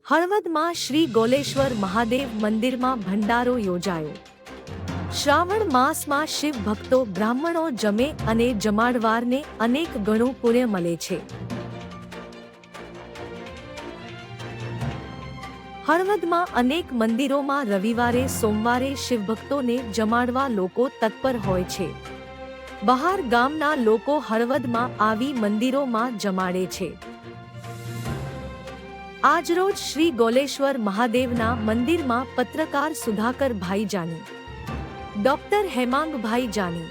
હળવદમાં શ્રી ગોલેશ્વર મહાદેવ મંદિરમાં ભંડારો યોજાયો. શ્રાવણ માસમાં શિવ ભક્તો બ્રાહ્મણો જમે અને જમાડવારને અનેક ગણું પુણ્ય મળે છે. હળવદમાં અનેક મંદિરોમાં રવિવારે સોમવારે શિવભક્તોને જમાડવા લોકો તત્પર હોય છે. બહાર ગામના લોકો હળવદમાં આવી મંદિરોમાં જમાડે છે. આજરોજ શ્રી ગોલેશ્વર મહાદેવના મંદિરમાં પત્રકાર સુધાકરભાઈ જાની, ડોક્ટર હેમાંગભાઈ જાની,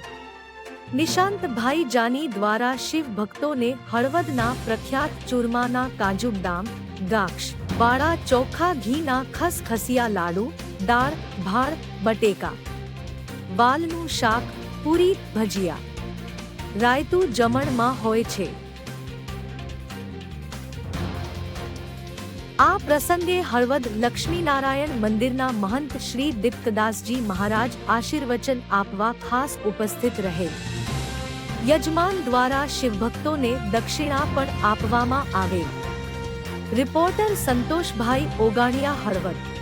નિશાંતભાઈ જાની દ્વારા શિવ ભક્તોને હળવદના પ્રખ્યાત ચૂરમાના કાજુબદામ, દ્રાક્ષ, વાળા ચોખ્ખા ઘીના ખસખસિયા લાડુ, દાળ, ભાત, બટેકા, વાલનું શાક, પૂરી, ભજીયા, રાયતું જમણમાં હોય છે. આ પ્રસંગે હળવદ લક્ષ્મીનારાયણ મંદિરના મહંત શ્રી દીપકદાસજી મહારાજ આશીર્વચન આપવા ખાસ ઉપસ્થિત રહે. યજમાન દ્વારા શિવભક્તોને દક્ષિણા પણ આપવામાં આવેલ. રિપોર્ટર સંતોષભાઈ ઓગાણિયા, હળવદ.